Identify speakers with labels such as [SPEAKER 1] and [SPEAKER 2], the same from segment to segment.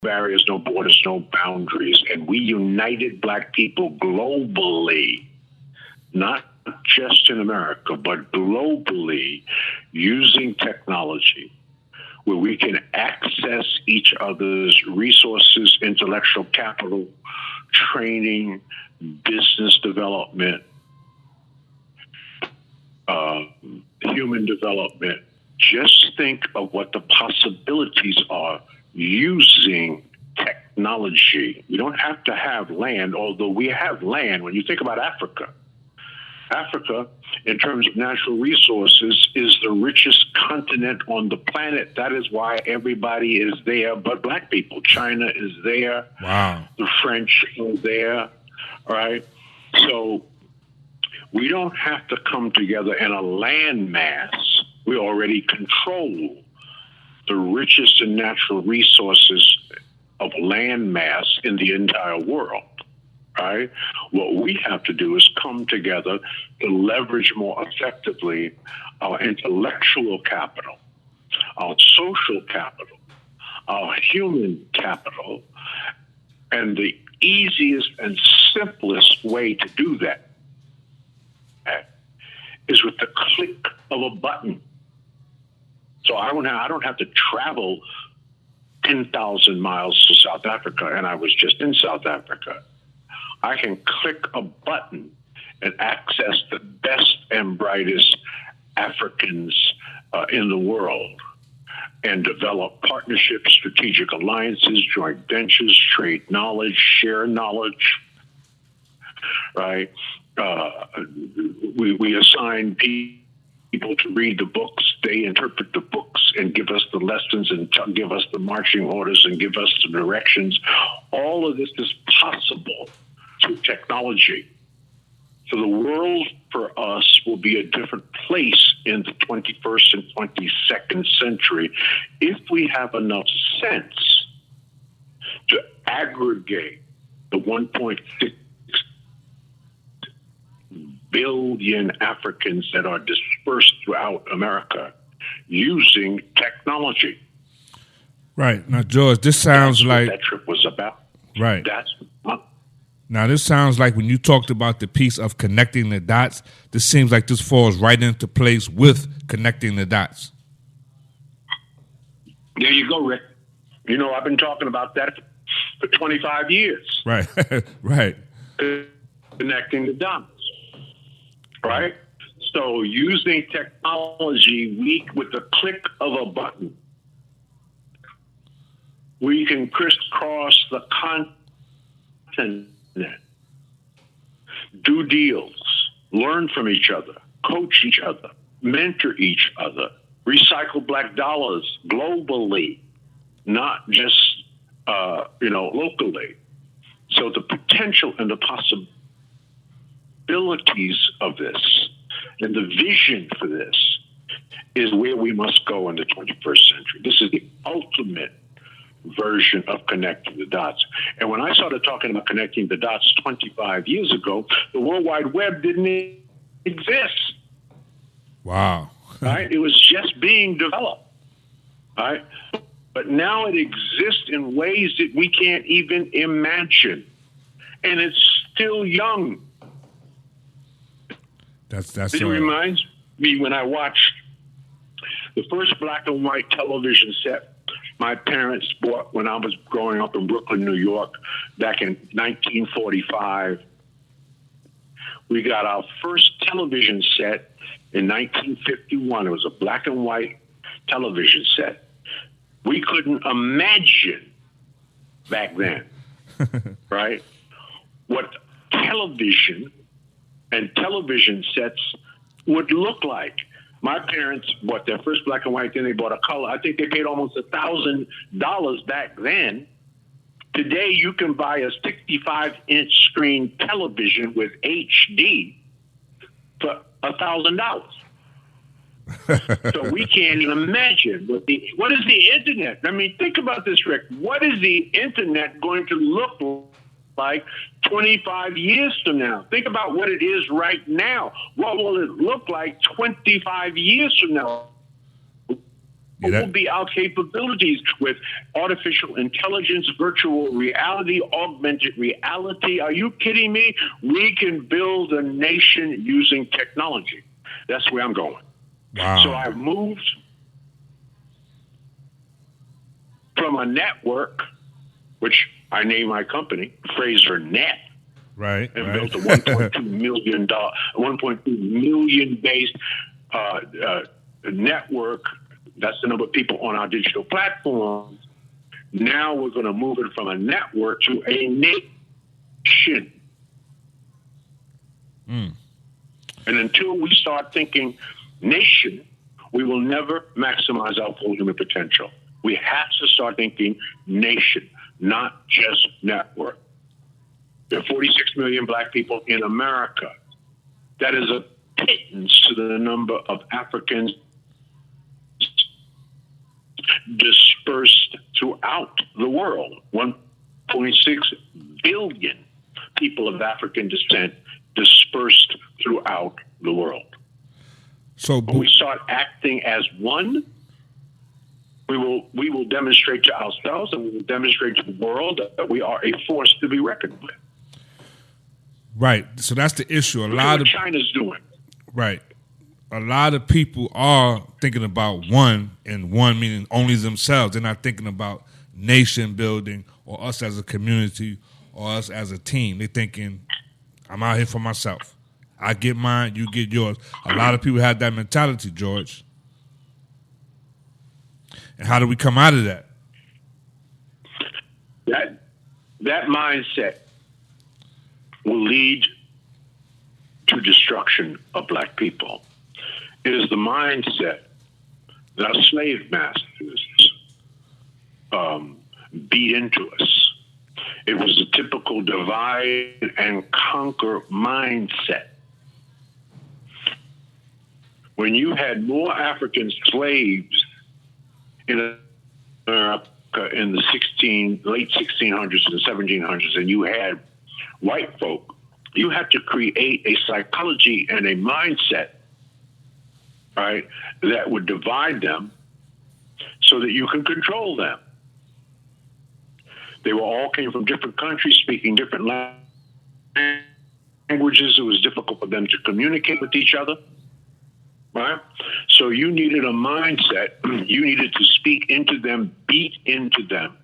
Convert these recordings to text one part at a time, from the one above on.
[SPEAKER 1] barriers, no borders, no boundaries. And we united black people globally, not just in America, but globally, using technology where we can access each other's resources, intellectual capital, training, business development, human development. Just think of what the possibilities are using technology. We don't have to have land, although we have land. When you think about Africa, in terms of natural resources, is the richest continent on the planet. That is why everybody is there but black people. China is there.
[SPEAKER 2] Wow.
[SPEAKER 1] The French are there, right? So we don't have to come together in a landmass. We already control the richest and natural resources of land mass in the entire world. Right? What we have to do is come together to leverage more effectively our intellectual capital, our social capital, our human capital. And the easiest and simplest way to do that is with the click of a button. So I don't have to travel 10,000 miles to South Africa, and I was just in South Africa. I can click a button and access the best and brightest Africans in the world and develop partnerships, strategic alliances, joint ventures, trade knowledge, share knowledge, right? We assign people to read the books. They interpret the books and give us the lessons and give us the marching orders and give us the directions. All of this is possible through technology. So the world for us will be a different place in the 21st and 22nd century if we have enough sense to aggregate the 1.6 billion Africans that are dispersed throughout America using technology.
[SPEAKER 2] Right. Now, George, this sounds
[SPEAKER 1] That's
[SPEAKER 2] like...
[SPEAKER 1] what that trip was about.
[SPEAKER 2] Right.
[SPEAKER 1] That's
[SPEAKER 2] Now, this sounds like when you talked about the piece of connecting the dots, this seems like this falls right into place with connecting the dots.
[SPEAKER 1] There you go, Rick. You know, I've been talking about that for 25 years.
[SPEAKER 2] Right, right.
[SPEAKER 1] Connecting the dots, right? So using technology, with the click of a button, we can crisscross the continent, do deals, learn from each other, coach each other, mentor each other, recycle black dollars globally, not just locally. So the potential and the possibilities of this and the vision for this is where we must go in the 21st century. This is the ultimate version of connecting the dots. And when I started talking about connecting the dots 25 years ago, the World Wide Web didn't exist.
[SPEAKER 2] Wow.
[SPEAKER 1] Right? It was just being developed. Right? But now it exists in ways that we can't even imagine. And it's still young.
[SPEAKER 2] That's
[SPEAKER 1] It reminds me when I watched the first black and white television set my parents bought when I was growing up in Brooklyn, New York, back in 1945. We got our first television set in 1951. It was a black and white television set. We couldn't imagine back then, right, what television and television sets would look like. My parents bought their first black and white, then they bought a color. I think they paid almost $1,000 back then. Today, you can buy a 65-inch screen television with HD for $1,000. So we can't even imagine what is the internet? I mean, think about this, Rick. What is the internet going to look like 25 years from now? Think about what it is right now. What will it look like 25 years from now?
[SPEAKER 2] Yeah,
[SPEAKER 1] What will be our capabilities with artificial intelligence, virtual reality, augmented reality? Are you kidding me? We can build a nation using technology. That's where I'm going.
[SPEAKER 2] Wow.
[SPEAKER 1] So I've moved from a network, which I named my company, Fraser Net,
[SPEAKER 2] Right.
[SPEAKER 1] and built a $1.2 million based network. That's the number of people on our digital platforms. Now we're going to move it from a network to a nation. And until we start thinking nation, we will never maximize our full human potential. We have to start thinking nation, not just network. There are 46 million black people in America. That is a pittance to the number of Africans dispersed throughout the world. 1.6 billion people of African descent dispersed throughout the world.
[SPEAKER 2] So
[SPEAKER 1] when we start acting as one, we will demonstrate to ourselves and we will demonstrate to the world that we are a force to be reckoned with.
[SPEAKER 2] Right. So that's the issue.
[SPEAKER 1] Look at what China's doing.
[SPEAKER 2] Right. A lot of people are thinking about one, and one meaning only themselves. They're not thinking about nation building or us as a community or us as a team. They're thinking, I'm out here for myself. I get mine, you get yours. A lot of people have that mentality, George. And how do we come out of that?
[SPEAKER 1] That mindset will lead to destruction of black people. It is the mindset that our slave masters beat into us. It was a typical divide and conquer mindset. When you had more African slaves in America in the late 1600s and 1700s than you had white folk, you had to create a psychology and a mindset, right, that would divide them so that you can control them. They all came from different countries, speaking different languages. It was difficult for them to communicate with each other, right? So you needed a mindset. You needed to speak into them, beat into them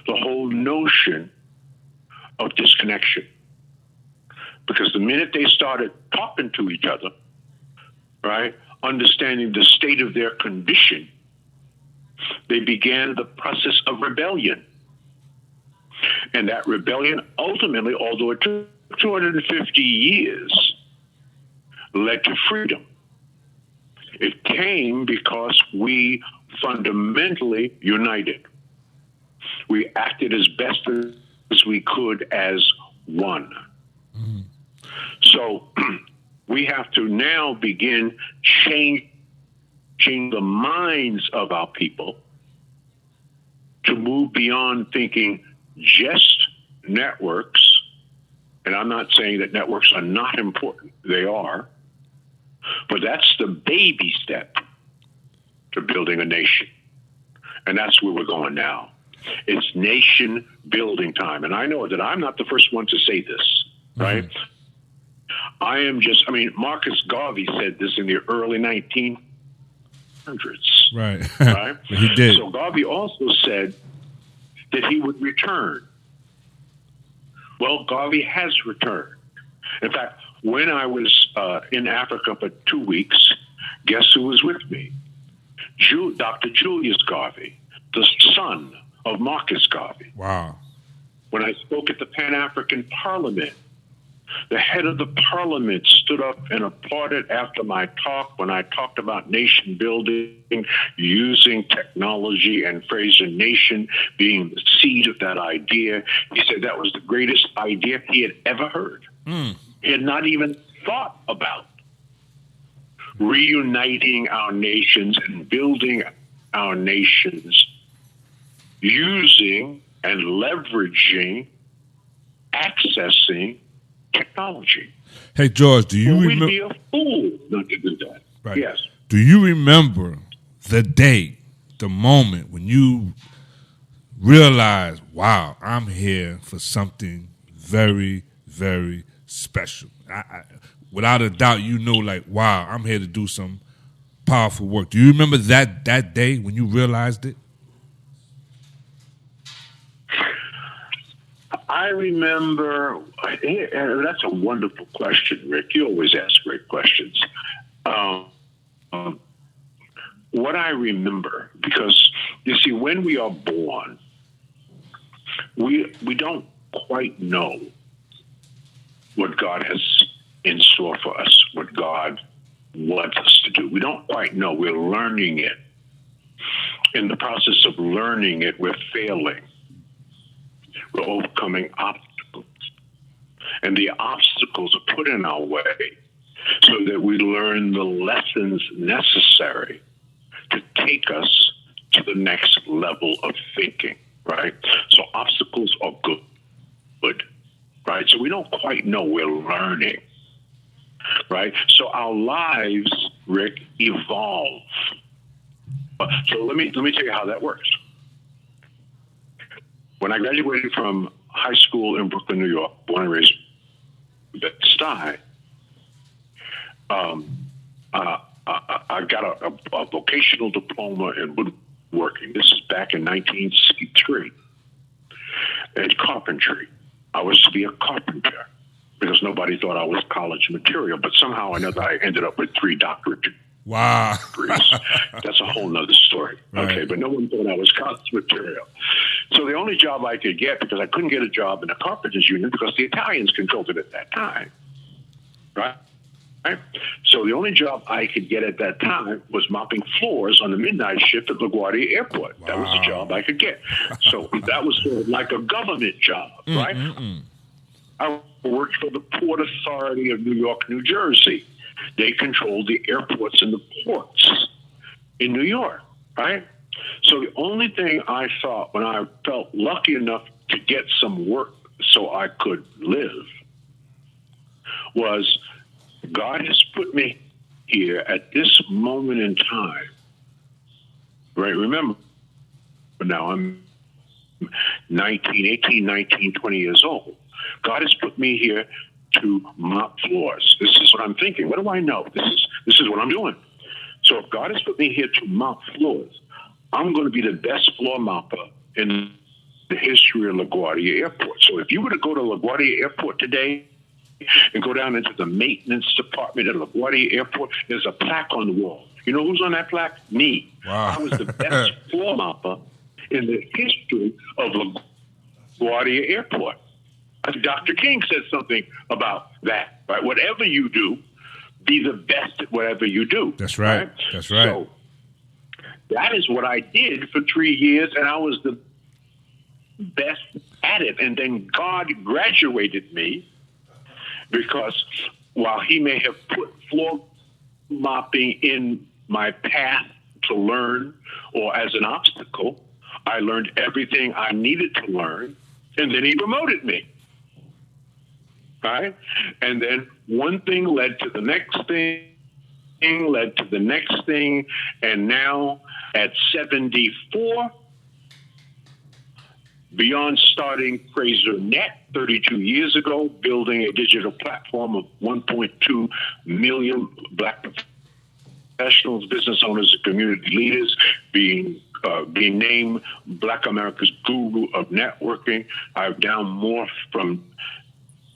[SPEAKER 1] the whole notion of disconnection. Because the minute they started talking to each other, right, understanding the state of their condition, they began the process of rebellion. And that rebellion ultimately, although it took 250 years, led to freedom. It came because we fundamentally united. We acted as best as we could as one. Mm-hmm. So we have to now begin changing the minds of our people to move beyond thinking just networks. And I'm not saying that networks are not important. They are. But that's the baby step to building a nation. And that's where we're going now. It's nation building time. And I know that I'm not the first one to say this, right? Mm-hmm. Marcus Garvey said this in the early 1900s.
[SPEAKER 2] Right.
[SPEAKER 1] Right?
[SPEAKER 2] He did.
[SPEAKER 1] So Garvey also said that he would return. Well, Garvey has returned. In fact, when I was in Africa for 2 weeks, guess who was with me? Dr. Julius Garvey, the son of Marcus Garvey.
[SPEAKER 2] Wow.
[SPEAKER 1] When I spoke at the Pan-African Parliament, the head of the parliament stood up and applauded after my talk when I talked about nation building, using technology, and Fraser Nation being the seed of that idea. He said that was the greatest idea he had ever heard. He had not even thought about reuniting our nations and building our nations using and leveraging, accessing technology.
[SPEAKER 2] Hey, George, do you
[SPEAKER 1] remember? We'd be a fool not to do that.
[SPEAKER 2] Right.
[SPEAKER 1] Yes.
[SPEAKER 2] Do you remember the day, the moment when you realize, wow, I'm here for something very, very special. Without a doubt, you know, like, wow, I'm here to do some powerful work. Do you remember that day when you realized it?
[SPEAKER 1] I remember, that's a wonderful question, Rick. You always ask great questions. What I remember, because you see, when we are born, we don't quite know what God has in store for us, what God wants us to do. We don't quite know. We're learning it. In the process of learning it, we're failing. We're overcoming obstacles. And the obstacles are put in our way so that we learn the lessons necessary to take us to the next level of thinking, right? So obstacles are good, right? So we don't quite know. We're learning, right? So our lives, Rick, evolve. So let me tell you how that works. When I graduated from high school in Brooklyn, New York, born and raised in Bed-Stuy, I got a vocational diploma in woodworking. This is back in 1963. In carpentry. I was to be a carpenter because nobody thought I was college material, but somehow or another I ended up with 3 doctorate degrees.
[SPEAKER 2] Wow.
[SPEAKER 1] That's a whole nother story.
[SPEAKER 2] Right.
[SPEAKER 1] Okay, but no one thought I was college material. So the only job I could get, because I couldn't get a job in the carpenters union because the Italians controlled it at that time, right? So the only job I could get at that time was mopping floors on the midnight shift at LaGuardia Airport.
[SPEAKER 2] Wow.
[SPEAKER 1] That was the job I could get. So that was sort of like a government job, right? I worked for the Port Authority of New York, New Jersey. They controlled the airports and the ports in New York, right? So the only thing I thought when I felt lucky enough to get some work so I could live was God has put me here at this moment in time, right? Remember, now I'm 18, 19, 20 years old. God has put me here to mop floors. This is what I'm thinking. What do I know? This is what I'm doing. So if God has put me here to mop floors, I'm going to be the best floor mopper in the history of LaGuardia Airport. So if you were to go to LaGuardia Airport today and go down into the maintenance department at LaGuardia Airport, there's a plaque on the wall. You know who's on that plaque? Me.
[SPEAKER 2] Wow.
[SPEAKER 1] I was the best floor mopper in the history of LaGuardia Airport. Dr. King said something about that, right? Whatever you do, be the best at whatever you do.
[SPEAKER 2] That's right. That's right.
[SPEAKER 1] So that is what I did for 3 years, and I was the best at it. And then God graduated me because while he may have put floor mopping in my path to learn or as an obstacle, I learned everything I needed to learn, and then he promoted me. Right? And then one thing led to the next thing, led to the next thing, and now at 74, beyond starting FraserNet 32 years ago, building a digital platform of 1.2 million Black professionals, business owners, and community leaders, being named Black America's Guru of Networking, I've now morphed from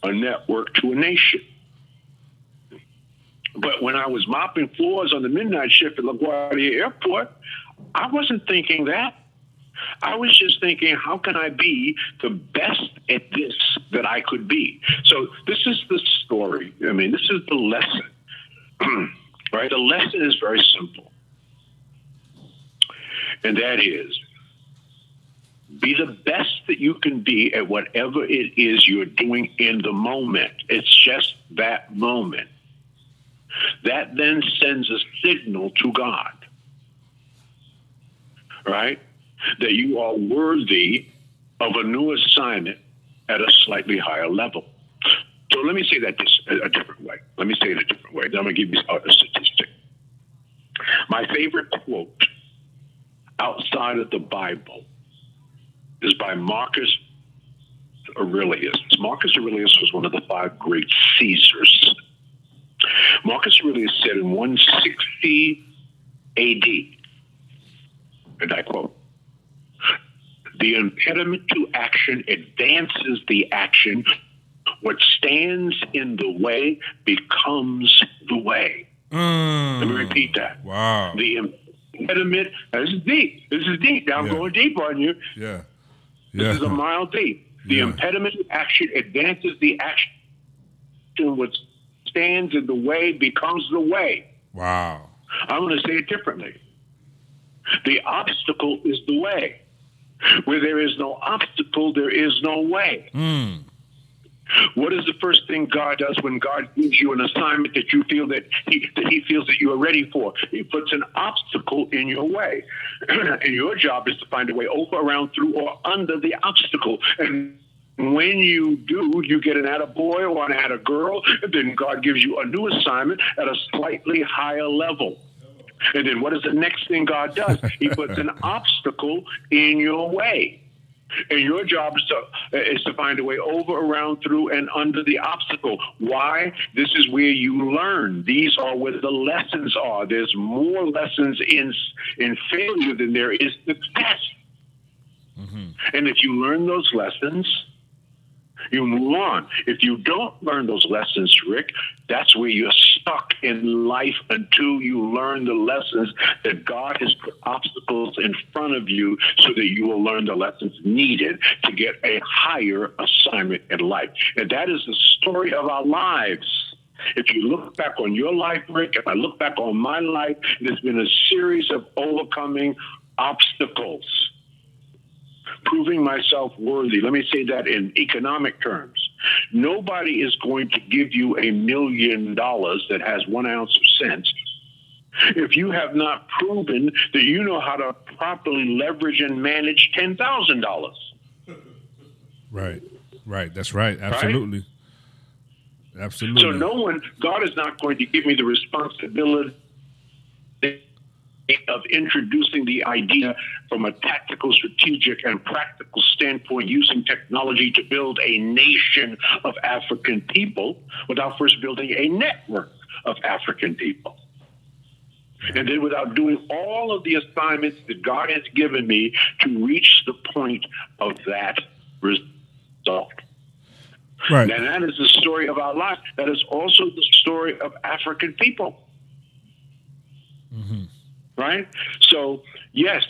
[SPEAKER 1] a network to a nation. But when I was mopping floors on the midnight shift at LaGuardia Airport, I wasn't thinking that. I was just thinking, how can I be the best at this that I could be? So this is the story. I mean, this is the lesson, right? The lesson is very simple. And that is, be the best that you can be at whatever it is you're doing in the moment. It's just that moment. That then sends a signal to God, right? That you are worthy of a new assignment at a slightly higher level. So let me say that a different way. Let me say it a different way. Then I'm going to give you a statistic. My favorite quote outside of the Bible is by Marcus Aurelius. Marcus Aurelius was one of the 5 great Caesars. Marcus Aurelius said in 160 AD, and I quote, "The impediment to action advances the action. What stands in the way becomes the way." Let me repeat that.
[SPEAKER 2] Wow.
[SPEAKER 1] The impediment, this is deep. This is deep. Now I'm going deep on you.
[SPEAKER 2] Yeah.
[SPEAKER 1] This is a mile deep. The impediment to action advances the action. What stands in the way becomes the way.
[SPEAKER 2] Wow.
[SPEAKER 1] I'm going to say it differently. The obstacle is the way. Where there is no obstacle, there is no way. What is the first thing God does when God gives you an assignment that you feel that he feels that you are ready for? He puts an obstacle in your way. And your job is to find a way over, around, through, or under the obstacle. And when you do, you get an attaboy or an attagirl, and then God gives you a new assignment at a slightly higher level. And then what is the next thing God does? He puts an obstacle in your way. And your job is to find a way over, around, through, and under the obstacle. Why? This is where you learn. These are where the lessons are. There's more lessons in failure than there is success. And if you learn those lessons, you move on. If you don't learn those lessons, Rick, that's where you're stuck in life until you learn the lessons that God has put obstacles in front of you so that you will learn the lessons needed to get a higher assignment in life. And that is the story of our lives. If you look back on your life, Rick, if I look back on my life, there's been a series of overcoming obstacles. Proving myself worthy. Let me say that in economic terms. Nobody is going to give you $1 million that has 1 ounce of sense if you have not proven that you know how to properly leverage and manage $10,000.
[SPEAKER 2] Right. That's right. Absolutely.
[SPEAKER 1] Right?
[SPEAKER 2] Absolutely.
[SPEAKER 1] So God is not going to give me the responsibility of introducing the idea from a tactical, strategic, and practical standpoint, using technology to build a nation of African people without first building a network of African people. And then without doing all of the assignments that God has given me to reach the point of that result.
[SPEAKER 2] Right.
[SPEAKER 1] And that is the story of our life. That is also the story of African people. Right? So, yes,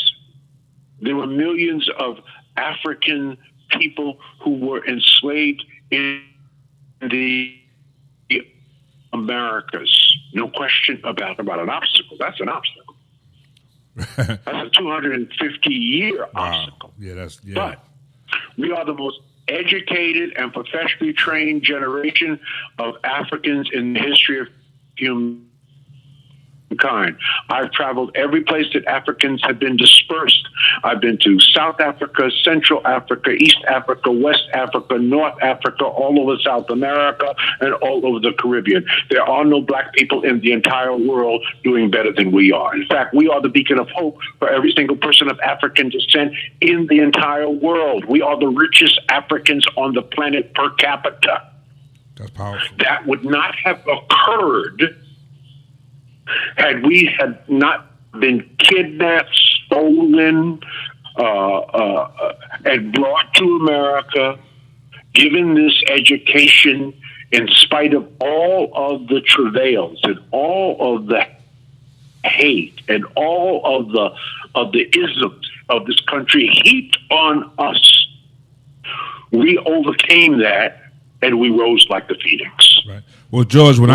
[SPEAKER 1] there were millions of African people who were enslaved in the Americas. No question about an obstacle. That's an obstacle. That's a 250-year obstacle. But we are the most educated and professionally trained generation of Africans in the history of humankind. I've traveled every place that Africans have been dispersed. I've been to South Africa, Central Africa, East Africa, West Africa, North Africa, all over South America, and all over the Caribbean. There are no black people in the entire world doing better than we are. In fact, we are the beacon of hope for every single person of African descent in the entire world. We are the richest Africans on the planet per capita.
[SPEAKER 2] That's powerful.
[SPEAKER 1] That would not have occurred had we had not been kidnapped, stolen, and brought to America, given this education in spite of all of the travails and all of the hate and all of the isms of this country heaped on us. We overcame that, and we rose like the phoenix.
[SPEAKER 2] Right. Well, George, when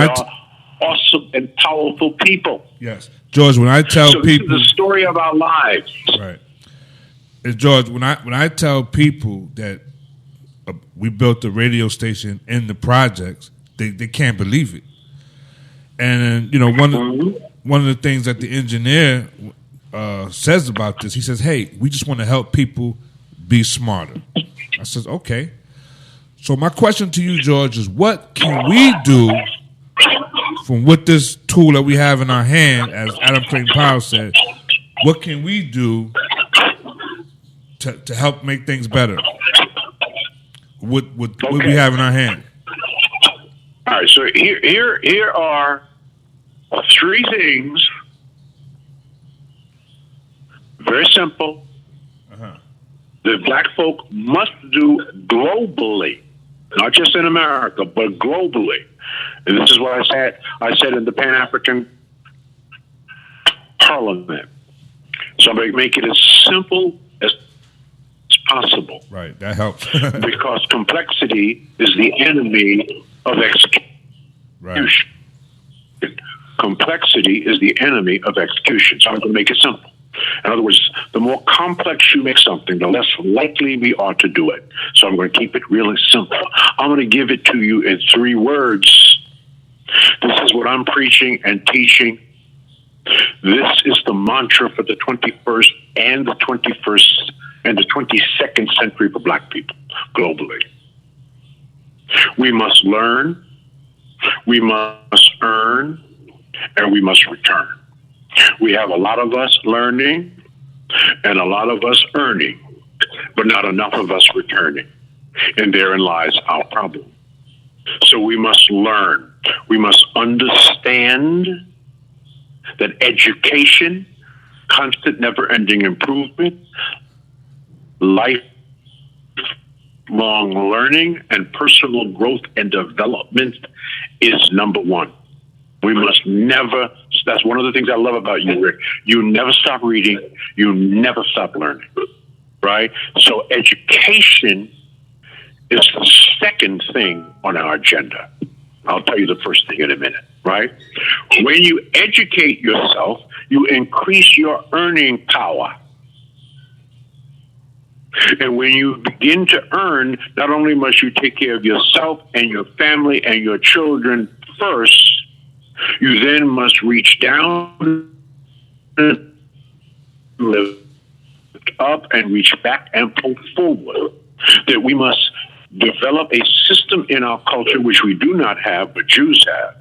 [SPEAKER 1] awesome and powerful people.
[SPEAKER 2] Yes, George. When I tell people,
[SPEAKER 1] this is the story of our lives.
[SPEAKER 2] Right. And George, when I tell people that we built a radio station in the projects, they can't believe it. And one of the things that the engineer says about this, he says, "Hey, we just want to help people be smarter." I says, "Okay." So my question to you, George, is what can we do from with this tool that we have in our hand, as Adam Clayton Powell said, what can we do to help make things better with what we have in our hand?
[SPEAKER 1] All right, so here are three things. Very simple. That black folk must do globally, not just in America, but globally. And this is what I said in the Pan-African Parliament. So I make it as simple as possible.
[SPEAKER 2] Right, that helps.
[SPEAKER 1] Because complexity is the enemy of execution.
[SPEAKER 2] Right.
[SPEAKER 1] Complexity is the enemy of execution. So I'm going to make it simple. In other words, the more complex you make something, the less likely we are to do it. So I'm going to keep it really simple. I'm going to give it to you in 3 words. This is what I'm preaching and teaching. This is the mantra for the 21st and the 21st and the 22nd century for black people globally. We must learn, we must earn, and we must return. We have a lot of us learning and a lot of us earning, but not enough of us returning. And therein lies our problem. So we must learn. We must understand that education, constant, never-ending improvement, lifelong learning, and personal growth and development is number one. We must never, that's one of the things I love about you, Rick. You never stop reading. You never stop learning, right? So education is the second thing on our agenda. I'll tell you the first thing in a minute, right? When you educate yourself, you increase your earning power. And when you begin to earn, not only must you take care of yourself and your family and your children first, you then must reach down, lift up, and reach back and pull forward. That we must develop a system in our culture, which we do not have, but Jews have,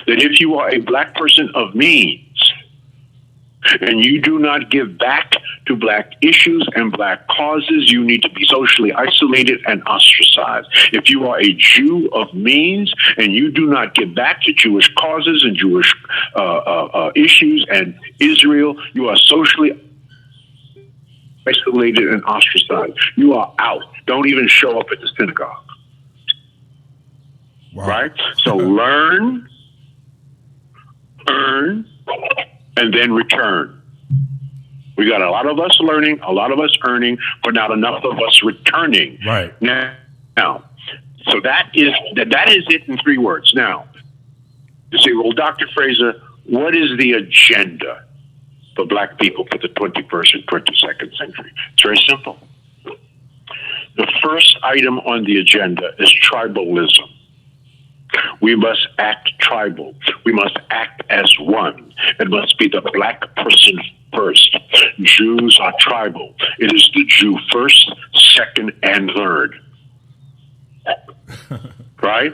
[SPEAKER 1] that if you are a black person of means, and you do not give back to black issues and black causes, you need to be socially isolated and ostracized. If you are a Jew of means and you do not give back to Jewish causes and Jewish issues and Israel, you are socially isolated and ostracized. You are out. Don't even show up at the synagogue. Wow. Right? So learn, earn, and then return. We got a lot of us learning, a lot of us earning, but not enough of us returning.
[SPEAKER 2] Right.
[SPEAKER 1] Now, so that is it in 3 words. Now, you say, well, Dr. Fraser, what is the agenda for black people for the 21st and 22nd century? It's very simple. The first item on the agenda is tribalism. We must act tribal. We must act as one. It must be the black person first. Jews are tribal. It is the Jew first, second, and third. Right?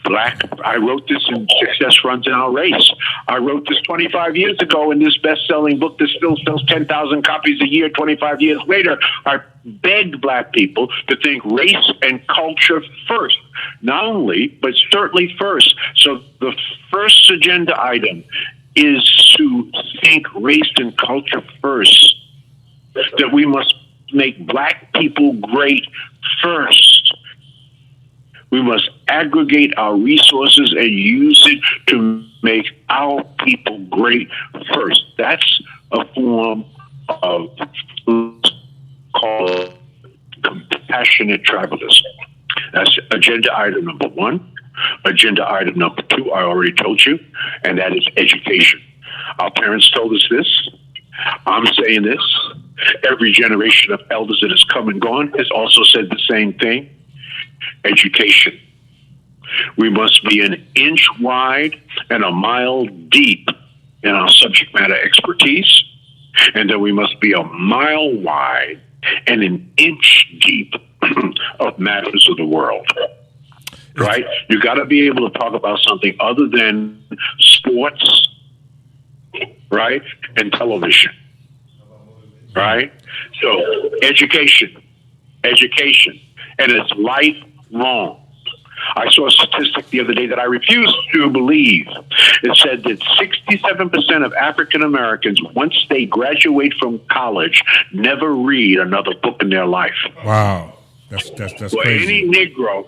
[SPEAKER 1] Black. I wrote this in Success Runs in Our Race. I wrote this 25 years ago in this best-selling book that still sells 10,000 copies a year 25 years later. I begged black people to think race and culture first. Not only, but certainly first. So the first agenda item is to think race and culture first. That we must make black people great first. We must aggregate our resources and use it to make our people great first. That's a form of called compassionate tribalism. That's agenda item number 1. Agenda item number 2, I already told you, and that is education. Our parents told us this. I'm saying this. Every generation of elders that has come and gone has also said the same thing. Education. We must be an inch wide and a mile deep in our subject matter expertise, and then we must be a mile wide and an inch deep of matters of the world. Right? You got to be able to talk about something other than sports, right, and television. right? So education, and it's lifelong. I saw a statistic the other day that I refused to believe. It said that 67% of African Americans, once they graduate from college, never read another book in their life.
[SPEAKER 2] Wow, that's
[SPEAKER 1] well,
[SPEAKER 2] crazy.
[SPEAKER 1] Any Negro,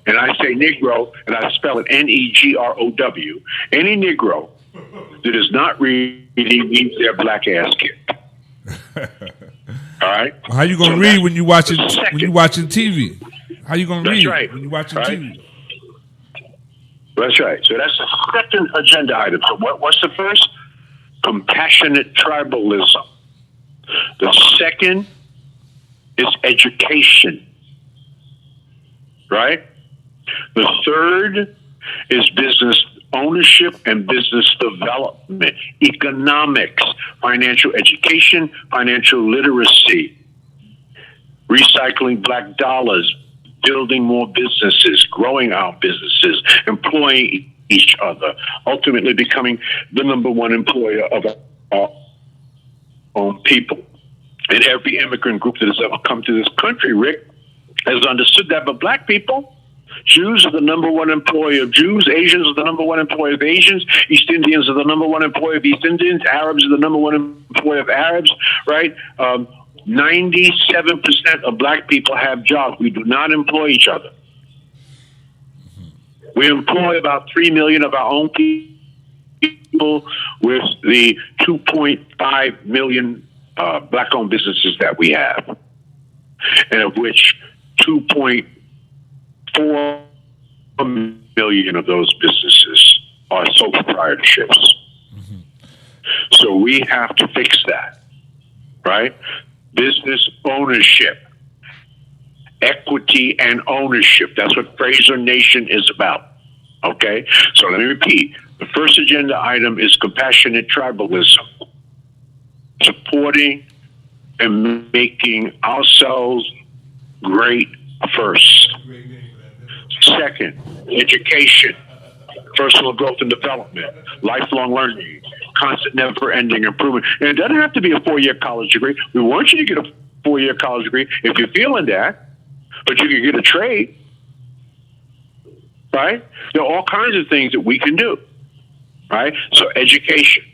[SPEAKER 1] and I say Negro, and I spell it Negrow. Any Negro that is not reading needs their black ass kicked. All right.
[SPEAKER 2] How you gonna read when you watching TV? How you gonna read when you watching TV?
[SPEAKER 1] That's right. So that's the second agenda item. So what's the first? Compassionate tribalism. The second is education. Right? The third is business ownership and business development, economics, financial education, financial literacy, recycling black dollars, building more businesses, growing our businesses, employing each other, ultimately becoming the number one employer of our own people. And every immigrant group that has ever come to this country, Rick, has understood that. But black people, Jews are the number one employer of Jews. Asians are the number one employer of Asians. East Indians are the number one employer of East Indians. Arabs are the number one employer of Arabs, right? 97% of black people have jobs. We do not employ each other. We employ about 3 million of our own people with the 2.5 million black-owned businesses that we have, and of which 2.4 million of those businesses are sole proprietorships. Mm-hmm. So we have to fix that, right? Business ownership, equity and ownership. That's what Fraser Nation is about. Okay? So let me repeat. The first agenda item is compassionate tribalism, supporting and making ourselves great first. Second, education, personal growth and development, lifelong learning, constant, never-ending improvement. And it doesn't have to be a 4-year college degree. We want you to get a 4-year college degree if you're feeling that, but you can get a trade, right? There are all kinds of things that we can do, right? So education.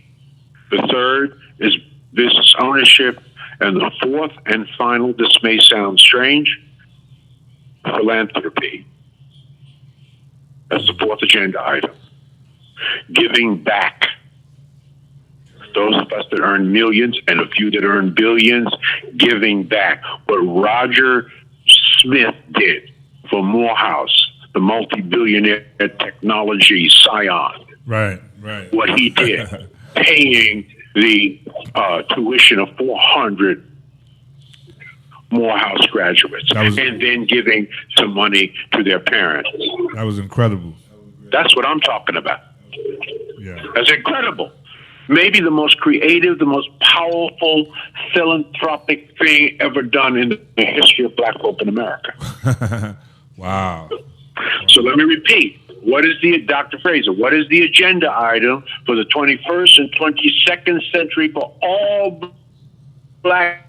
[SPEAKER 1] The third is business ownership. And the fourth and final, this may sound strange, philanthropy. That's the fourth agenda item. Giving back. Those of us that earn millions and a few that earn billions, giving back. What Roger Smith did for Morehouse, the multi-billionaire technology scion.
[SPEAKER 2] Right.
[SPEAKER 1] What he did, paying the tuition of 400 Morehouse graduates, and then giving some money to their parents.
[SPEAKER 2] That was incredible.
[SPEAKER 1] That's what I'm talking about.
[SPEAKER 2] Yeah.
[SPEAKER 1] That's incredible. Maybe the most creative, the most powerful philanthropic thing ever done in the history of black folk in America.
[SPEAKER 2] Wow.
[SPEAKER 1] So let me repeat. Dr. Fraser, what is the agenda item for the 21st and 22nd century for all black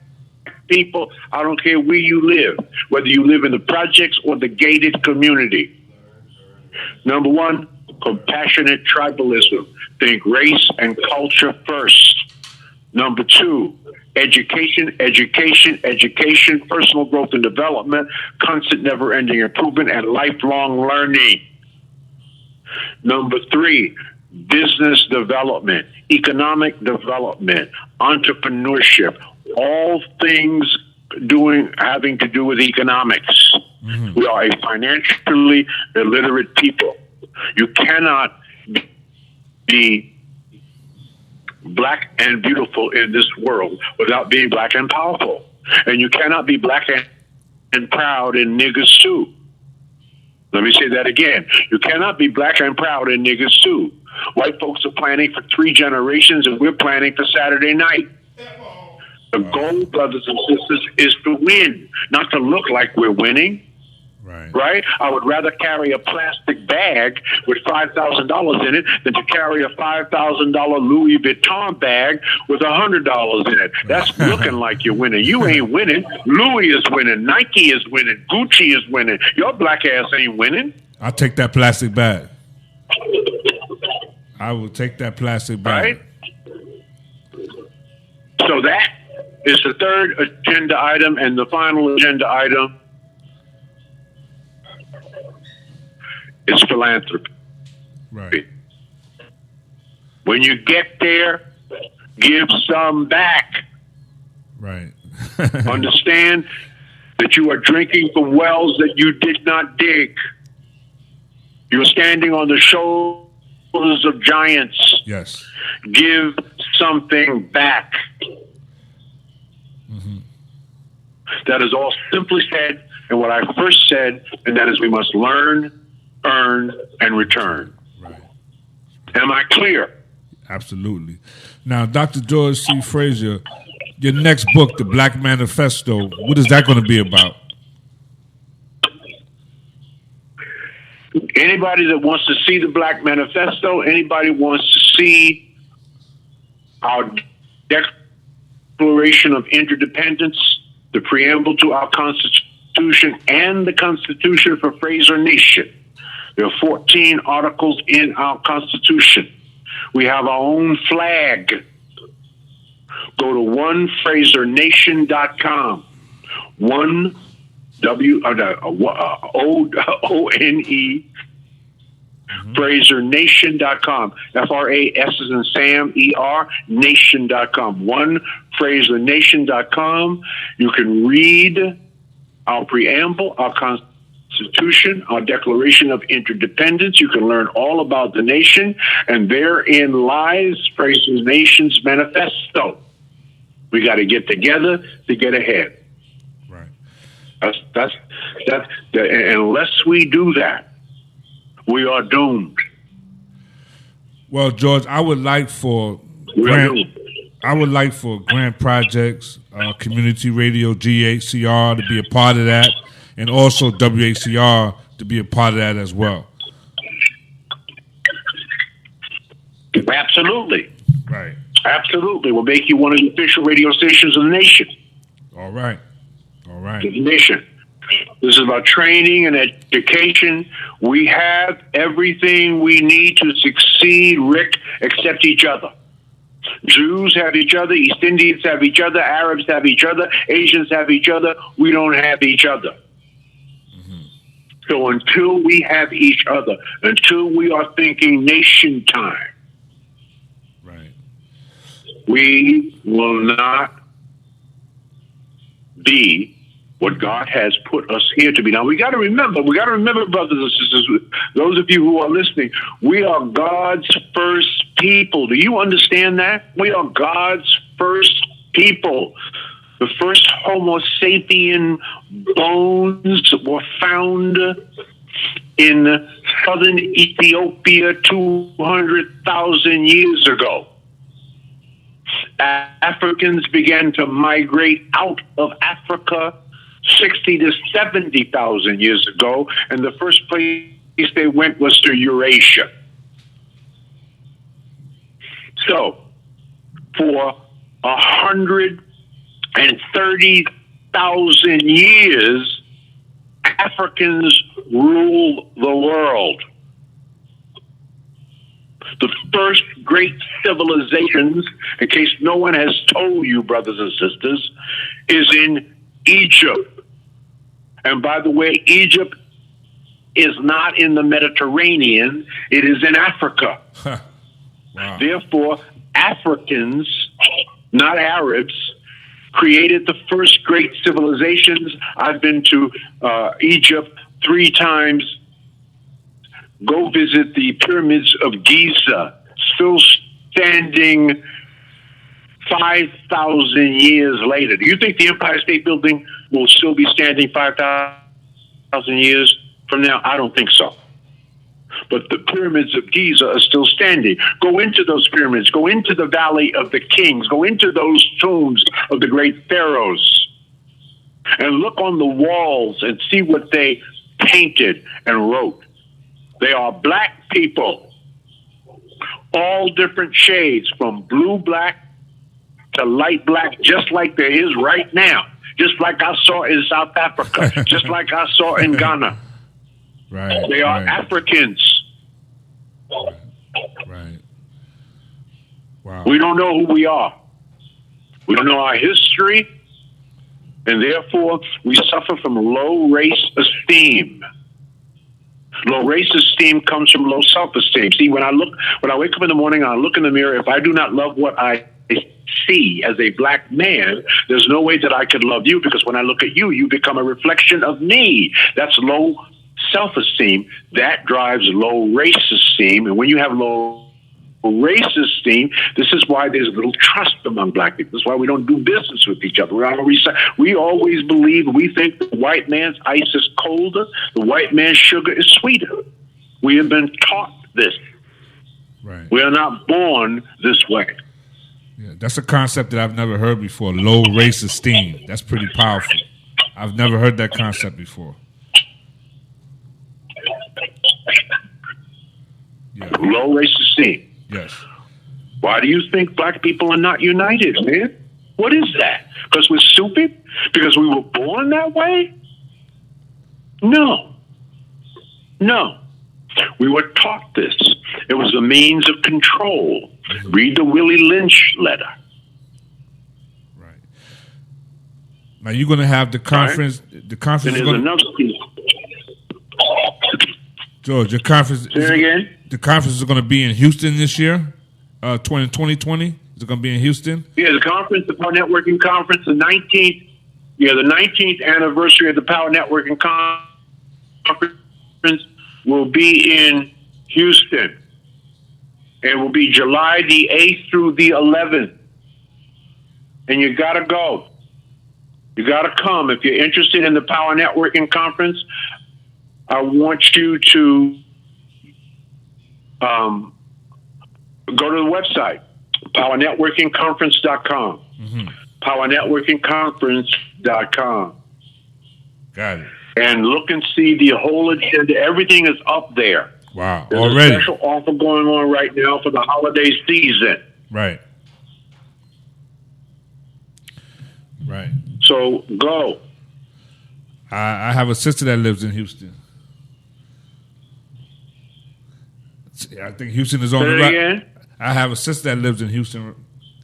[SPEAKER 1] people? I don't care where you live, whether you live in the projects or the gated community. Number one, compassionate tribalism. Think race and culture first. Number two, education, personal growth and development, constant never-ending improvement, and lifelong learning. Number three, business development, economic development, entrepreneurship, all things having to do with economics. Mm-hmm. We are a financially illiterate people. You cannot be black and beautiful in this world without being black and powerful. And you cannot be black and proud in niggas too. Let me say that again. You cannot be black and proud in niggas too. White folks are planning for 3 generations, and we're planning for Saturday night. The goal, brothers and sisters, is to win, not to look like we're winning. Right? I would rather carry a plastic bag with $5,000 in it than to carry a $5,000 Louis Vuitton bag with $100 in it. That's looking like you're winning. You ain't winning. Louis is winning. Nike is winning. Gucci is winning. Your black ass ain't winning.
[SPEAKER 2] I'll take that plastic bag. I will take that plastic bag.
[SPEAKER 1] Right? So that is the third agenda item, and the final agenda item is philanthropy.
[SPEAKER 2] Right.
[SPEAKER 1] When you get there, give some back.
[SPEAKER 2] Right.
[SPEAKER 1] Understand that you are drinking from wells that you did not dig. You're standing on the shoulders of giants.
[SPEAKER 2] Yes.
[SPEAKER 1] Give something back.
[SPEAKER 2] Mm-hmm.
[SPEAKER 1] That is all simply said, and what I first said, and that is we must learn, earn, and return.
[SPEAKER 2] Right.
[SPEAKER 1] Am I clear?
[SPEAKER 2] Absolutely. Now, Dr. George C. Frazier, your next book, The Black Manifesto, what is that going to be about?
[SPEAKER 1] Anybody that wants to see the Black Manifesto, anybody wants to see our Declaration of Interdependence, the preamble to our Constitution, and the Constitution for Fraser Nation. There are 14 articles in our Constitution. We have our own flag. Go to onefrasernation.com. One O-N-E FraserNation.com. F-R-A-S as in Sam, E-R, nation.com. OneFraserNation.com. You can read our preamble, our Constitution, our Declaration of Interdependence. You can learn all about the nation, and therein lies Fraser Nation's manifesto. We got to get together to get ahead.
[SPEAKER 2] Right.
[SPEAKER 1] That's unless we do that, we are doomed.
[SPEAKER 2] Well, George, I would like for grant projects, community radio, GHCR to be a part of that, and also WHCR to be a part of that as well.
[SPEAKER 1] Absolutely.
[SPEAKER 2] Right.
[SPEAKER 1] Absolutely. We'll make you one of the official radio stations of the nation.
[SPEAKER 2] All right. All right.
[SPEAKER 1] The nation. This is about training and education. We have everything we need to succeed, Rick, except each other. Jews have each other. East Indians have each other. Arabs have each other. Asians have each other. We don't have each other. Mm-hmm. So until we have each other, until we are thinking nation time,
[SPEAKER 2] right, we
[SPEAKER 1] will not be what God has put us here to be. Now, we got to remember, brothers and sisters, those of you who are listening, we are God's first people. Do you understand that? We are God's first people. The first Homo sapien bones were found in southern Ethiopia 200,000 years ago. Africans began to migrate out of Africa 60 to 70,000 years ago, and the first place they went was to Eurasia. So, for 130,000 years, Africans ruled the world. The first great civilizations, in case no one has told you, brothers and sisters, is in Egypt. And by the way, Egypt is not in the Mediterranean, it is in Africa.
[SPEAKER 2] Wow.
[SPEAKER 1] Therefore, Africans, not Arabs, created the first great civilizations. I've been to Egypt 3 times. Go visit the pyramids of Giza, still standing 5,000 years later. Do you think the Empire State Building will still be standing 5,000 years from now? I don't think so. But the pyramids of Giza are still standing. Go into those pyramids. Go into the Valley of the Kings. Go into those tombs of the great pharaohs. And look on the walls and see what they painted and wrote. They are black people, all different shades, from blue black to light black, just like there is right now, just like I saw in South Africa, just like I saw in Ghana.
[SPEAKER 2] Right.
[SPEAKER 1] They are Africans.
[SPEAKER 2] Right. Wow.
[SPEAKER 1] We don't know who we are. We don't know our history, and therefore we suffer from low race esteem. Low race esteem comes from low self-esteem. See, when I wake up in the morning, I look in the mirror. If I do not love what I see as a black man, there's no way that I could love you, because when I look at you, you become a reflection of me. That's low self-esteem. That drives low race esteem. And when you have low race esteem, this is why there's little trust among black people. This is why we don't do business with each other. We always believe, we think the white man's ice is colder, the white man's sugar is sweeter. We have been taught this.
[SPEAKER 2] Right.
[SPEAKER 1] We are not born this way.
[SPEAKER 2] Yeah, that's a concept that I've never heard before. Low race esteem. That's pretty powerful. I've never heard that concept before. Yeah.
[SPEAKER 1] Low race esteem.
[SPEAKER 2] Yes.
[SPEAKER 1] Why do you think black people are not united, man? What is that? Because we're stupid? Because we were born that way? No. No. We were taught this. It was a means of control. Read the Willie Lynch letter.
[SPEAKER 2] Right. Now you're going to have the conference. Right. The conference.
[SPEAKER 1] And there's another piece.
[SPEAKER 2] George, your conference.
[SPEAKER 1] Say it again.
[SPEAKER 2] The conference is going to be in Houston this year, 2020. Is it going to be in Houston?
[SPEAKER 1] Yeah, the conference, the Power Networking Conference, the 19th. Yeah, the 19th anniversary of the Power Networking Conference will be in Houston. It will be July the 8th through the 11th. And you got to go. You got to come. If you're interested in the Power Networking Conference, I want you to go to the website, powernetworkingconference.com.
[SPEAKER 2] Mm-hmm.
[SPEAKER 1] powernetworkingconference.com.
[SPEAKER 2] Got it.
[SPEAKER 1] And look and see the whole agenda. Everything is up there.
[SPEAKER 2] Wow.
[SPEAKER 1] There's
[SPEAKER 2] already
[SPEAKER 1] a special offer going on right now for the holiday season.
[SPEAKER 2] Right. Right.
[SPEAKER 1] So go.
[SPEAKER 2] I have a sister that lives in Houston. I think Houston is on the right.
[SPEAKER 1] Again?
[SPEAKER 2] I have a sister that lives in Houston.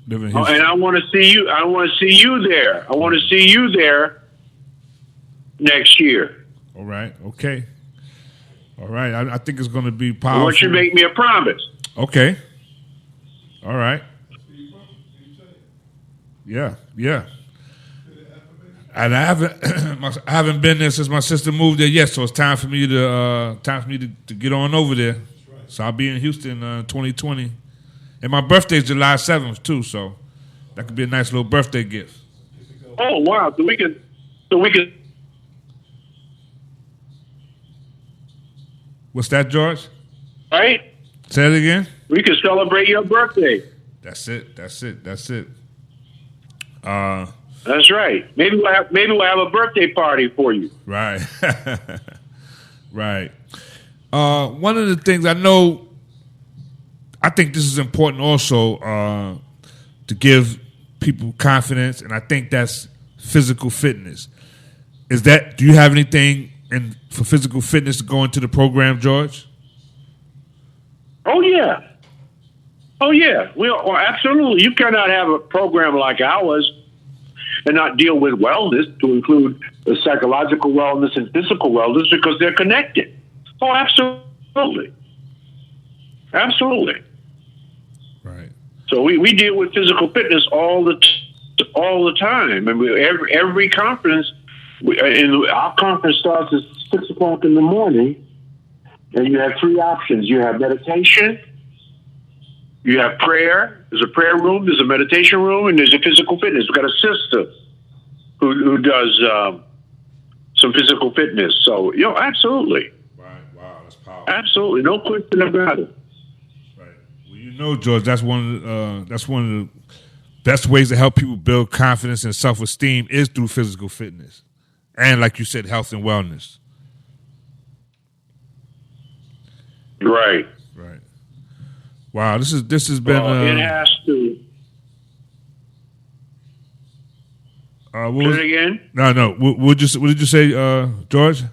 [SPEAKER 1] And I want to see you. I want to see you there. I want to see you there next year.
[SPEAKER 2] All right. Okay. All right. I think it's going to be powerful.
[SPEAKER 1] I want you to make me a promise.
[SPEAKER 2] Okay. All right. Yeah. Yeah. And I haven't been there since my sister moved there yet. So it's time for me to get on over there. So I'll be in Houston 2020. And my birthday is July 7th, too, so that could be a nice little birthday gift.
[SPEAKER 1] Oh, wow. So we can
[SPEAKER 2] What's that, George?
[SPEAKER 1] right?
[SPEAKER 2] Say it again?
[SPEAKER 1] We can celebrate your birthday.
[SPEAKER 2] That's it. That's it.
[SPEAKER 1] That's right. Maybe we'll have a birthday party for you.
[SPEAKER 2] Right. Right. One of the things I think this is important also to give people confidence, and I think that's physical fitness. Do you have anything for physical fitness to go into the program, George?
[SPEAKER 1] Oh, yeah. Well, absolutely. You cannot have a program like ours and not deal with wellness, to include the psychological wellness and physical wellness, because they're connected. Oh, absolutely. Absolutely.
[SPEAKER 2] Right.
[SPEAKER 1] So we deal with physical fitness all the time. And every conference, our conference starts at 6 o'clock in the morning, and you have three options. You have meditation, you have prayer. There's a prayer room, there's a meditation room, and there's a physical fitness. We've got a sister who does some physical fitness. So, absolutely.
[SPEAKER 2] Right. Wow, that's powerful.
[SPEAKER 1] Absolutely, no question about it.
[SPEAKER 2] Right. Well, George, that's one of the best ways to help people build confidence and self-esteem is through physical fitness, and like you said, health and wellness.
[SPEAKER 1] Right.
[SPEAKER 2] Right. Wow. This has been.
[SPEAKER 1] Well, it has to.
[SPEAKER 2] What
[SPEAKER 1] Say
[SPEAKER 2] was,
[SPEAKER 1] it again.
[SPEAKER 2] no. What did you say, George?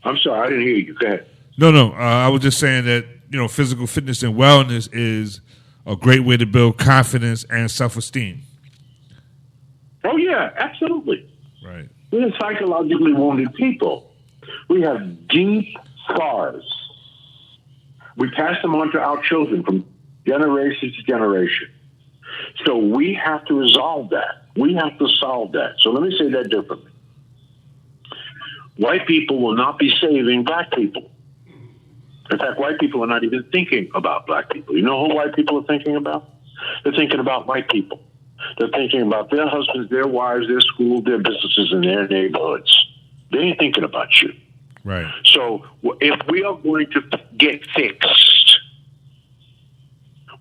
[SPEAKER 1] I'm sorry, I didn't hear you. Go ahead.
[SPEAKER 2] No. I was just saying that physical fitness and wellness is a great way to build confidence and self-esteem.
[SPEAKER 1] Oh yeah, absolutely.
[SPEAKER 2] Right.
[SPEAKER 1] We're psychologically wounded people. We have deep scars. We pass them on to our children from generation to generation. So we have to resolve that. We have to solve that. So let me say that differently. White people will not be saving black people. In fact, white people are not even thinking about black people. You know who white people are thinking about? They're thinking about white people. They're thinking about their husbands, their wives, their school, their businesses, and their neighborhoods. They ain't thinking about you.
[SPEAKER 2] Right.
[SPEAKER 1] So if we are going to get fixed,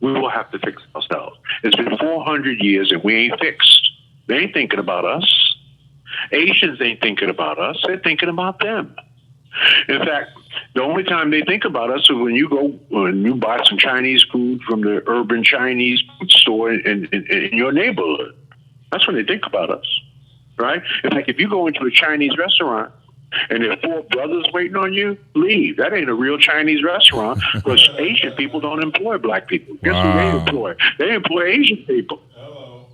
[SPEAKER 1] we will have to fix ourselves. It's been 400 years and we ain't fixed. They ain't thinking about us. Asians ain't thinking about us. They're thinking about them. In fact, the only time they think about us is when you buy some Chinese food from the urban Chinese food store in your neighborhood. That's when they think about us, right? In fact, if you go into a Chinese restaurant and there are 4 brothers waiting on you, leave. That ain't a real Chinese restaurant because Asian people don't employ black people. Guess who they employ? They employ Asian people.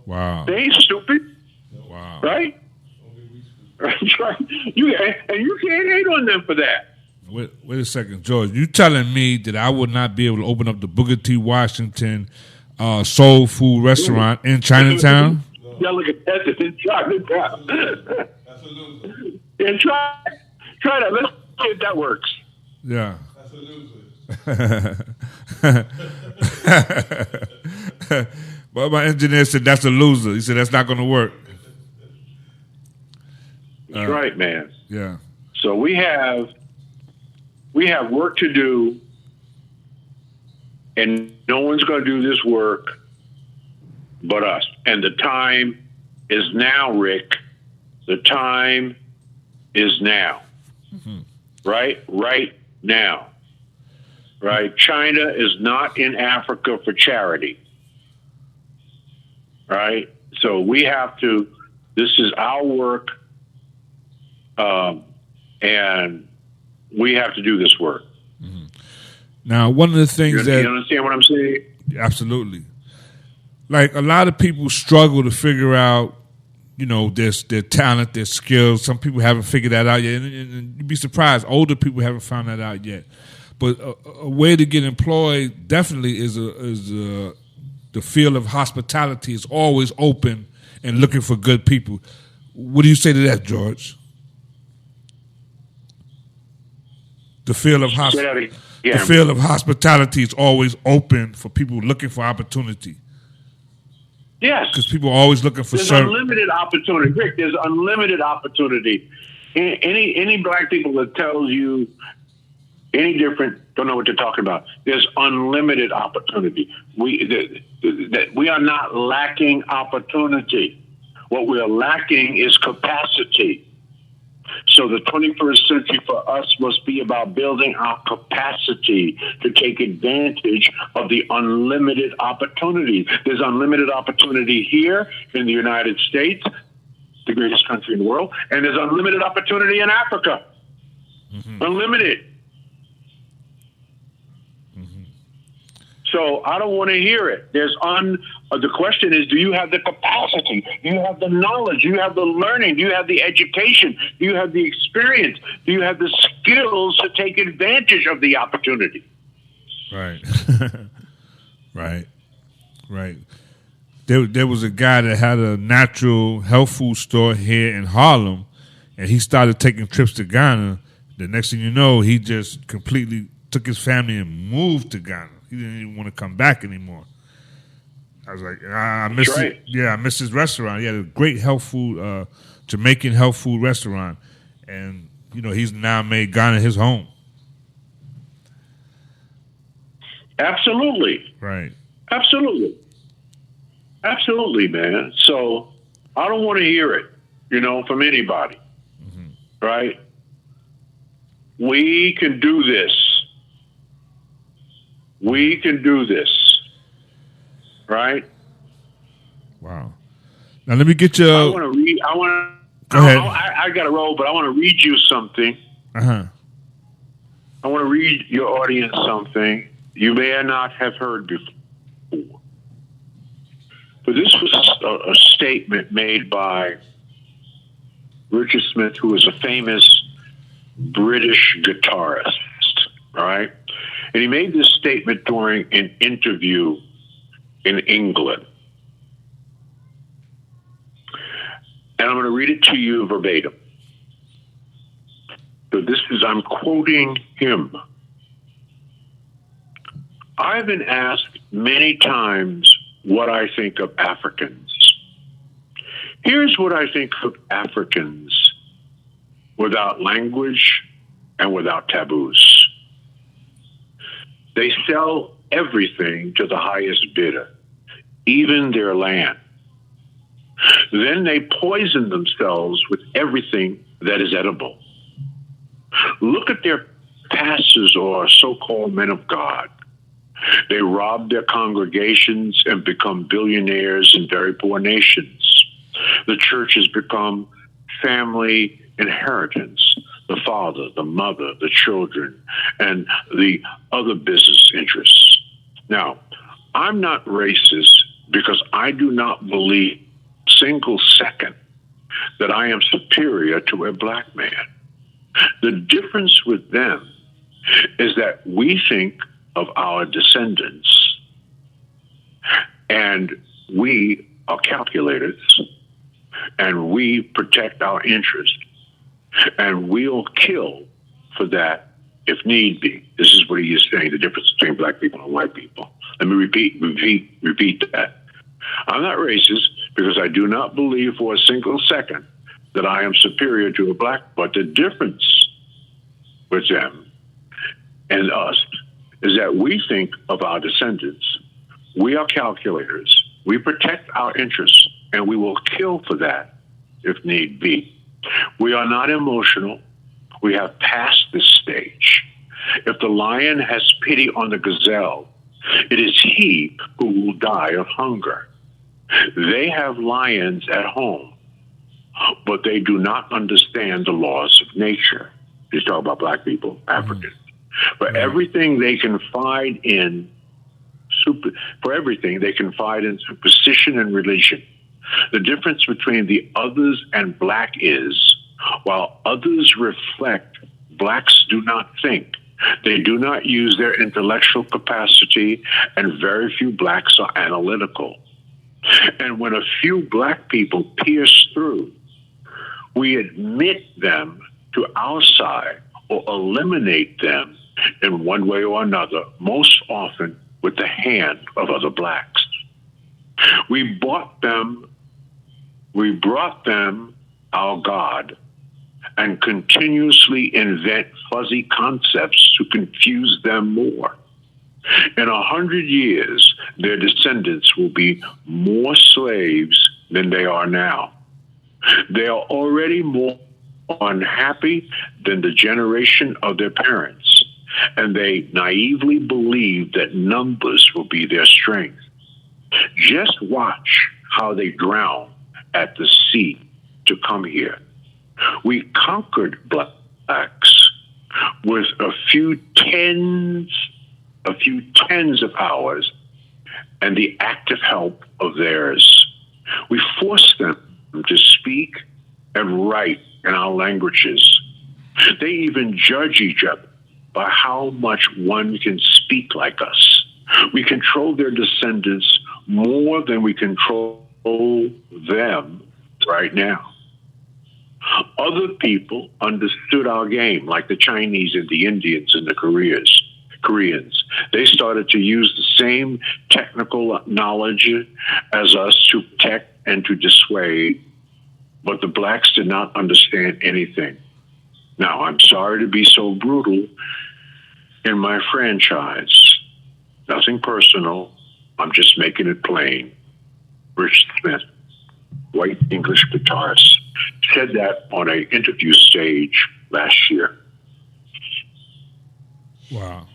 [SPEAKER 2] Wow.
[SPEAKER 1] They ain't stupid.
[SPEAKER 2] Wow.
[SPEAKER 1] Right? That's right. And you can't hate on them for that.
[SPEAKER 2] Wait a second, George. You telling me that I would not be able to open up the Booker T. Washington soul food restaurant in Chinatown?
[SPEAKER 1] Delicatessen in Chinatown.
[SPEAKER 3] That's a loser.
[SPEAKER 1] And try that. Let's see if that works.
[SPEAKER 2] Yeah.
[SPEAKER 3] That's a loser.
[SPEAKER 2] But my engineer said that's a loser. He said that's not going to work.
[SPEAKER 1] That's right, man.
[SPEAKER 2] Yeah.
[SPEAKER 1] So we have work to do, and no one's going to do this work but us. And the time is now, Rick. The time is now. Mm-hmm. Right now. Right? China is not in Africa for charity. Right? So we have to, this is our work, and we have to do this work.
[SPEAKER 2] Mm-hmm. Now, one of the things
[SPEAKER 1] you understand what I'm saying?
[SPEAKER 2] Absolutely. Like a lot of people struggle to figure out, their talent, their skills. Some people haven't figured that out yet, and you'd be surprised. Older people haven't found that out yet. But a way to get employed definitely is the field of hospitality is always open and looking for good people. What do you say to that, George? The field of hospitality is always open for people looking for opportunity.
[SPEAKER 1] Yes.
[SPEAKER 2] Because people are always looking for
[SPEAKER 1] There's unlimited opportunity. Rick, there's unlimited opportunity. Any black people that tells you any different don't know what they're talking about. There's unlimited opportunity. We are not lacking opportunity. What we are lacking is capacity. So the 21st century for us must be about building our capacity to take advantage of the unlimited opportunity. There's unlimited opportunity here in the United States, the greatest country in the world, and there's unlimited opportunity in Africa. Mm-hmm. Unlimited. Mm-hmm. So I don't want to hear it. The question is, do you have the capacity? Do you have the knowledge? Do you have the learning? Do you have the education? Do you have the experience? Do you have the skills to take advantage of the opportunity?
[SPEAKER 2] Right. Right. There was a guy that had a natural health food store here in Harlem, and he started taking trips to Ghana. The next thing you know, he just completely took his family and moved to Ghana. He didn't even want to come back anymore. I was like, I miss it. Yeah, I miss his restaurant. He had a great health food, Jamaican health food restaurant, and he's now made Ghana his home.
[SPEAKER 1] Absolutely.
[SPEAKER 2] Right.
[SPEAKER 1] Absolutely, man. So I don't want to hear it, from anybody. Mm-hmm. Right? We can do this. We can do this. Right?
[SPEAKER 2] Wow. Now let me get you.
[SPEAKER 1] I want to read.
[SPEAKER 2] Go ahead.
[SPEAKER 1] I got to roll, but I want to read you something.
[SPEAKER 2] Uh-huh.
[SPEAKER 1] I want to read your audience something you may not have heard before. But this was a statement made by Richard Smith, who is a famous British guitarist, all right? And he made this statement during an interview in England. And I'm going to read it to you verbatim. So I'm quoting him. I've been asked many times what I think of Africans. Here's what I think of Africans without language and without taboos. They sell everything to the highest bidder, even their land. Then they poison themselves with everything that is edible. Look at their pastors or so-called men of God. They rob their congregations and become billionaires in very poor nations. The church has become family inheritance. The father, the mother, the children, and the other business interests. Now, I'm not racist because I do not believe a single second that I am superior to a black man. The difference with them is that we think of our descendants and we are calculators and we protect our interests and we'll kill for that if need be. This is what he is saying, the difference between black people and white people. Let me repeat that. I'm not racist because I do not believe for a single second that I am superior to a black, but the difference with them and us is that we think of our descendants. We are calculators. We protect our interests, and we will kill for that if need be. We are not emotional. We have passed this stage. If the lion has pity on the gazelle, it is he who will die of hunger. They have lions at home, but they do not understand the laws of nature. He's talking about black people, Africans. For everything they confide in superstition and religion. The difference between the others and black is, while others reflect, blacks do not think. They do not use their intellectual capacity, and very few blacks are analytical. And when a few black people pierce through, we admit them to our side or eliminate them in one way or another, most often with the hand of other blacks. We brought them our God and continuously invent fuzzy concepts to confuse them more. In 100 years, their descendants will be more slaves than they are now. They are already more unhappy than the generation of their parents, and they naively believe that numbers will be their strength. Just watch how they drown at the sea to come here. We conquered blacks with a few tens of hours and the active help of theirs. We forced them to speak and write in our languages. They even judge each other by how much one can speak like us. We control their descendants more than we control them right now. Other people understood our game, like the Chinese and the Indians and the Koreans. They started to use the same technical knowledge as us to protect and to dissuade, but the blacks did not understand anything. Now, I'm sorry to be so brutal in my franchise. Nothing personal. I'm just making it plain. Richard Smith, white English guitarist, said that on an interview stage last year.
[SPEAKER 2] Wow.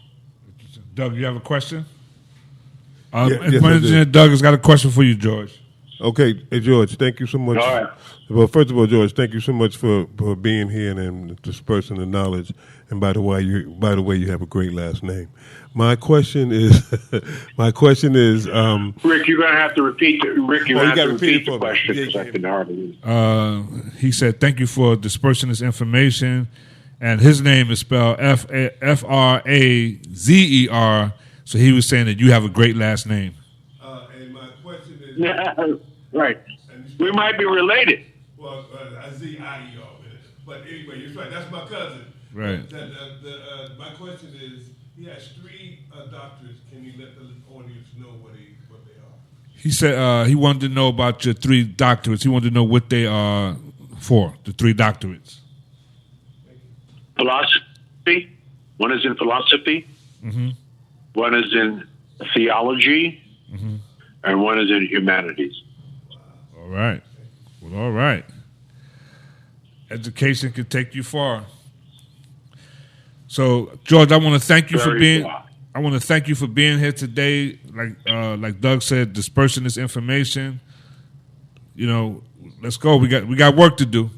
[SPEAKER 2] Doug, you have a question?
[SPEAKER 4] Yes, I
[SPEAKER 2] Engineer
[SPEAKER 4] do.
[SPEAKER 2] Doug has got a question for you, George.
[SPEAKER 4] Okay, hey, George, thank you so much.
[SPEAKER 1] All right.
[SPEAKER 4] Well, first of all, George, thank you so much for being here and dispersing the knowledge. And by the way, you have a great last name. My question is,
[SPEAKER 1] Rick, you're going to have to repeat. Rick, you're
[SPEAKER 4] Oh, you
[SPEAKER 1] going to
[SPEAKER 4] gotta
[SPEAKER 1] have to
[SPEAKER 4] repeat it
[SPEAKER 1] repeat the
[SPEAKER 4] for me.
[SPEAKER 1] question
[SPEAKER 4] Yeah,
[SPEAKER 1] because
[SPEAKER 4] yeah.
[SPEAKER 1] I can hardly.
[SPEAKER 2] He said, "Thank you for dispersing this information." And his name is spelled Frazer. So he was saying that you have a great last name.
[SPEAKER 4] and my question is,
[SPEAKER 1] Right. We might be related.
[SPEAKER 4] well, Z-I-E-R. But anyway, you're right. That's my cousin.
[SPEAKER 2] Right.
[SPEAKER 4] My question is, he has 3 doctors. Can you let the audience know what they are?
[SPEAKER 2] He said he wanted to know about your 3 doctorates. He wanted to know what they are for, the 3 doctorates.
[SPEAKER 1] Philosophy. One is in philosophy. One is in theology. And one is in humanities.
[SPEAKER 2] All right. Well, all right. Education can take you far. So, George, I want to thank you for
[SPEAKER 1] Very
[SPEAKER 2] being.
[SPEAKER 1] far.
[SPEAKER 2] I want to thank you for being here today. Like Doug said, dispersing this information. You know, let's go. We got work to do.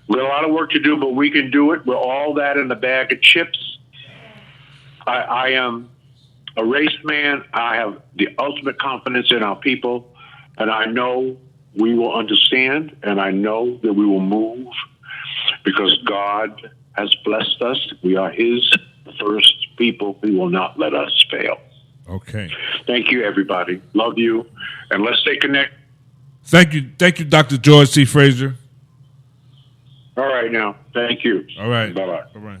[SPEAKER 1] We got a lot of work to do, but we can do it. We're all that in the bag of chips. I am a race man. I have the ultimate confidence in our people, and I know we will understand, and I know that we will move because God has blessed us. We are His first people. He will not let us fail.
[SPEAKER 2] Okay.
[SPEAKER 1] Thank you, everybody. Love you, and let's stay connected.
[SPEAKER 2] Thank you, Dr. George C. Frazer.
[SPEAKER 1] All right, now. Thank you.
[SPEAKER 2] All right.
[SPEAKER 1] Bye-bye.
[SPEAKER 2] All right.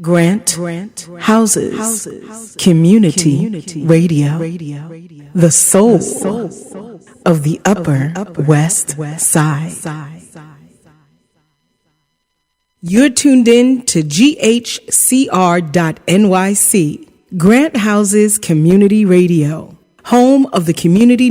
[SPEAKER 5] Grant Houses Community Radio, the soul of the Upper West Side. You're tuned in to GHCR.NYC, Grant Houses Community Radio, home of the community